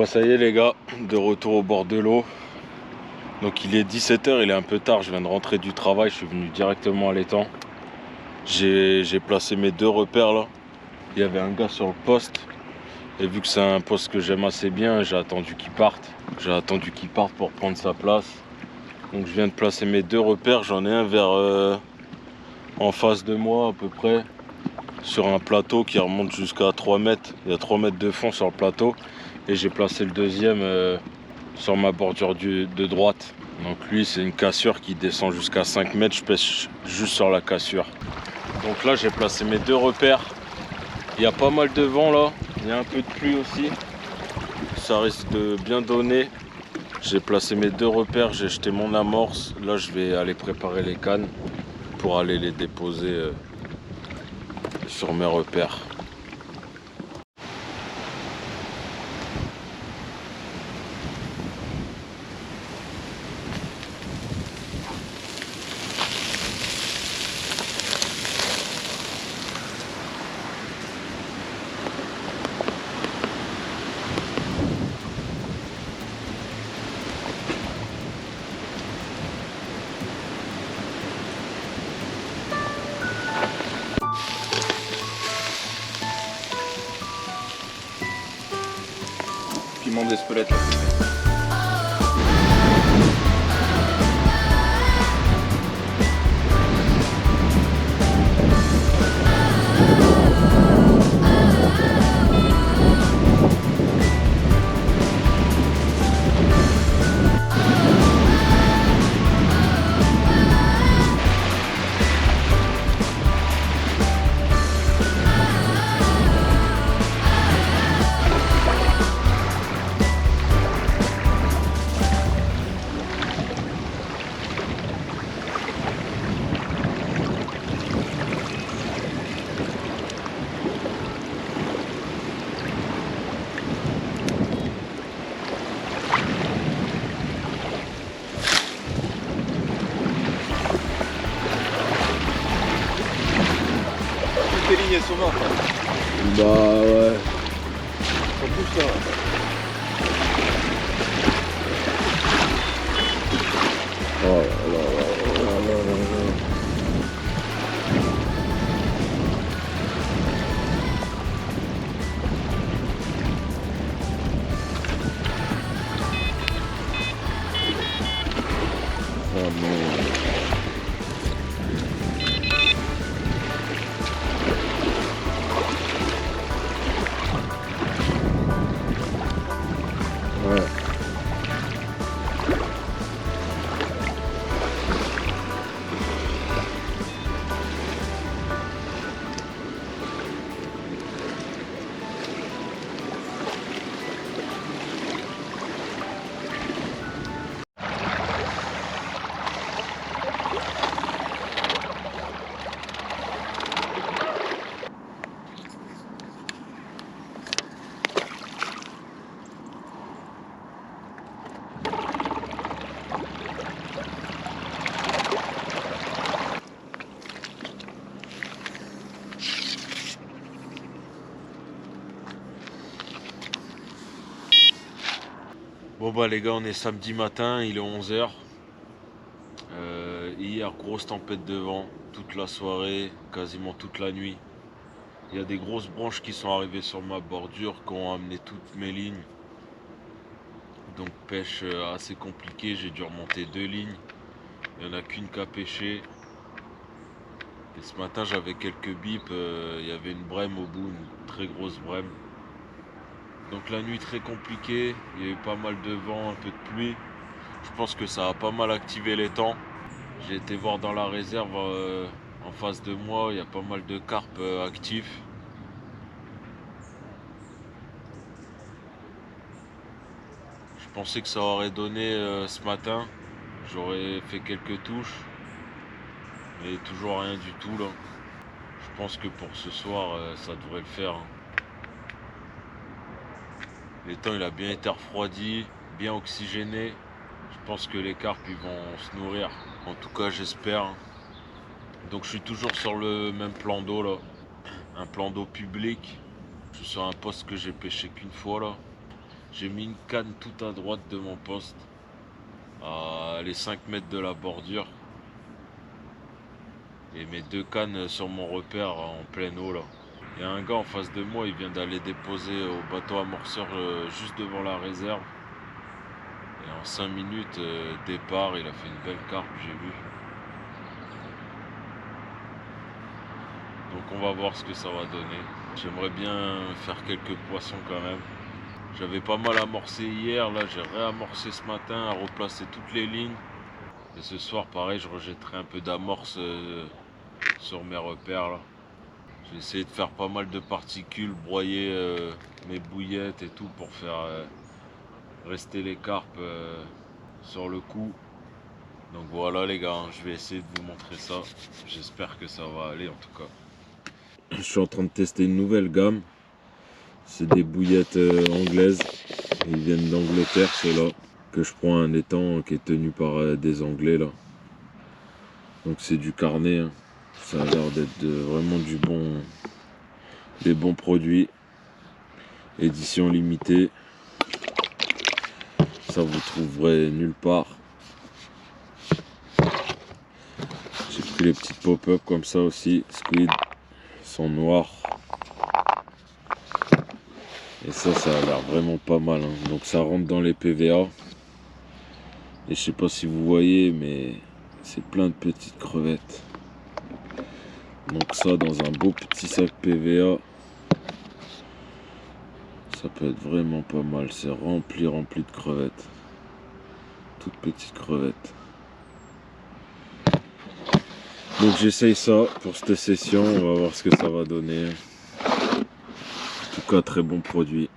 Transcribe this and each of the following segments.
Bon ça y est les gars, de retour au bord de l'eau. Donc il est 17h, il est un peu tard, je viens de rentrer du travail, je suis venu directement à l'étang. J'ai placé mes deux repères là. Il y avait un gars sur le poste. Et vu que c'est un poste que j'aime assez bien, j'ai attendu qu'il parte. J'ai attendu qu'il parte pour prendre sa place. Donc je viens de placer mes deux repères, j'en ai un vers en face de moi à peu près. Sur un plateau qui remonte jusqu'à 3 mètres. Il y a 3 mètres de fond sur le plateau. Et j'ai placé le deuxième sur ma bordure de droite. Donc lui c'est une cassure qui descend jusqu'à 5 mètres, je pêche juste sur la cassure. Donc là j'ai placé mes deux repères. Il y a pas mal de vent là, il y a un peu de pluie aussi. Ça risque de bien donner. J'ai placé mes deux repères, j'ai jeté mon amorce. Là je vais aller préparer les cannes pour aller les déposer sur mes repères. Piment d'Espelette là. Tes lignes elles sont mortes. Bah ouais. Ça bouge ça. Oh là là. Oh non. Ouais. Bon bah les gars, on est samedi matin, il est 11h. Hier, grosse tempête de vent, toute la soirée, quasiment toute la nuit. Il y a des grosses branches qui sont arrivées sur ma bordure, qui ont amené toutes mes lignes. Donc pêche assez compliquée, j'ai dû remonter 2 lignes. Il n'y en a qu'une qui a pêché. Et ce matin j'avais quelques bips, il y avait une brème au bout, une très grosse brème. Donc la nuit très compliquée, il y a eu pas mal de vent, un peu de pluie. Je pense que ça a pas mal activé l'étang. J'ai été voir dans la réserve en face de moi, il y a pas mal de carpes actifs. Je pensais que ça aurait donné ce matin. J'aurais fait quelques touches. Mais toujours rien du tout là. Je pense que pour ce soir ça devrait le faire. L'étang il a bien été refroidi, bien oxygéné. Je pense que les carpes ils vont se nourrir. En tout cas j'espère. Donc je suis toujours sur le même plan d'eau là. Un plan d'eau public. Je suis sur un poste que j'ai pêché qu'une fois là. J'ai mis une canne tout à droite de mon poste, à les 5 mètres de la bordure. Et mes 2 cannes sur mon repère en pleine eau là. Il y a un gars en face de moi, il vient d'aller déposer au bateau amorceur juste devant la réserve. Et en 5 minutes, départ, il a fait une belle carpe, j'ai vu. Donc on va voir ce que ça va donner. J'aimerais bien faire quelques poissons quand même. J'avais pas mal amorcé hier, là j'ai réamorcé ce matin, à replacer toutes les lignes. Et ce soir pareil, je rejetterai un peu d'amorce sur mes repères là. J'ai essayé de faire pas mal de particules, broyer mes bouillettes et tout pour faire rester les carpes sur le coup. Donc voilà les gars, je vais essayer de vous montrer ça. J'espère que ça va aller en tout cas. Je suis en train de tester une nouvelle gamme. C'est des bouillettes anglaises. Ils viennent d'Angleterre ceux-là. Que je prends un étang qui est tenu par des Anglais là. Donc c'est du carnet. Hein. Ça a l'air d'être vraiment des bons produits. Édition limitée. Ça vous trouverez nulle part. J'ai pris les petites pop-up comme ça aussi. Squid. Ils sont noirs. Et ça a l'air vraiment pas mal. Hein. Donc ça rentre dans les PVA. Et je sais pas si vous voyez, mais c'est plein de petites crevettes. Donc ça dans un beau petit sac PVA. Ça peut être vraiment pas mal. C'est rempli de crevettes. Toutes petites crevettes. Donc j'essaye ça pour cette session. On va voir ce que ça va donner. En tout cas, très bon produit.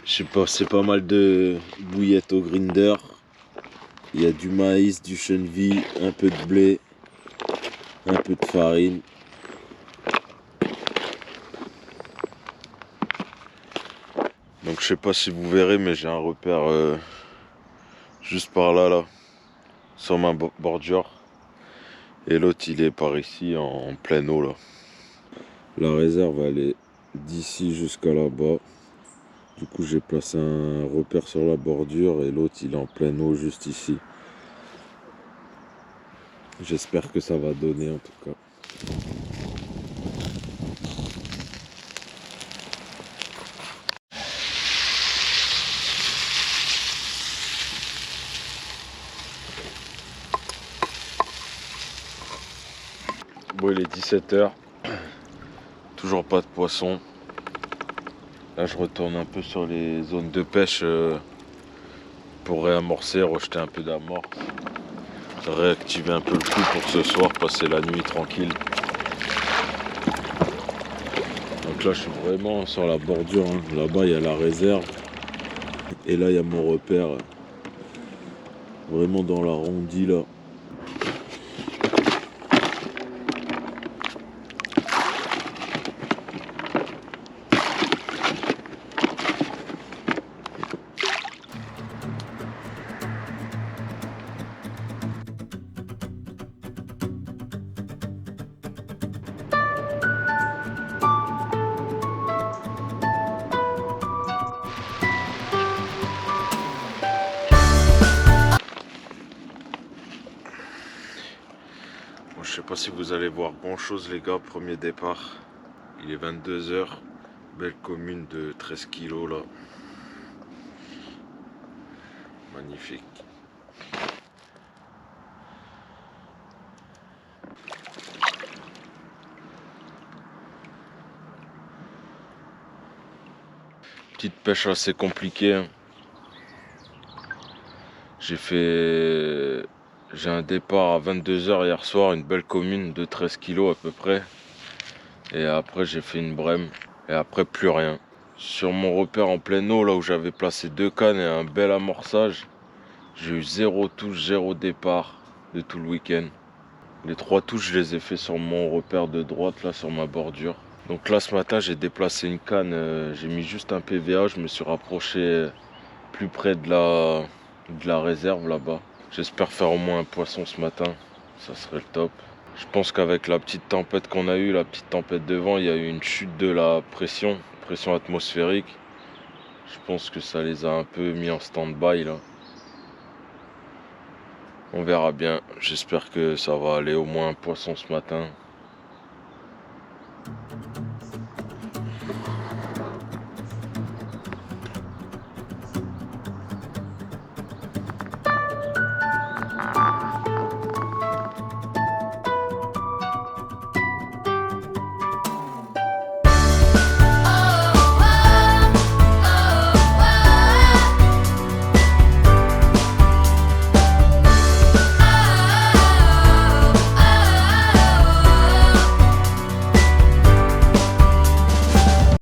Je sais pas, c'est pas mal de bouillettes au grinder. Il y a du maïs, du chenille, un peu de blé, un peu de farine. Donc je sais pas si vous verrez, mais j'ai un repère juste par là, sur ma bordure. Et l'autre il est par ici en pleine eau là. La réserve elle est d'ici jusqu'à là-bas. Du coup j'ai placé un repère sur la bordure et l'autre il est en pleine eau juste ici. J'espère que ça va donner en tout cas. Bon il est 17 h. Toujours pas de poisson. Là je retourne un peu sur les zones de pêche pour réamorcer, rejeter un peu d'amorce. Réactiver un peu le coup pour ce soir, passer la nuit tranquille. Donc là je suis vraiment sur la bordure, hein. Là-bas il y a la réserve. Et là il y a mon repère. Vraiment dans l'arrondi là. Je sais pas si vous allez voir grand chose les gars, premier départ. Il est 22 h. Belle commune de 13 kg là. Magnifique. Petite pêche assez compliquée. Hein. J'ai un départ à 22 h hier soir, une belle commune de 13 kg à peu près. Et après j'ai fait une brème. Et après plus rien. Sur mon repère en pleine eau, là où j'avais placé 2 cannes et un bel amorçage, j'ai eu 0 touche, 0 départ de tout le week-end. Les 3 touches, je les ai fait sur mon repère de droite, là sur ma bordure. Donc là ce matin j'ai déplacé une canne, j'ai mis juste un PVA, je me suis rapproché plus près de la réserve là-bas. J'espère faire au moins un poisson ce matin, ça serait le top. Je pense qu'avec la petite tempête qu'on a eue, la petite tempête de vent, il y a eu une chute de la pression atmosphérique. Je pense que ça les a un peu mis en stand-by là. On verra bien. J'espère que ça va aller au moins un poisson ce matin.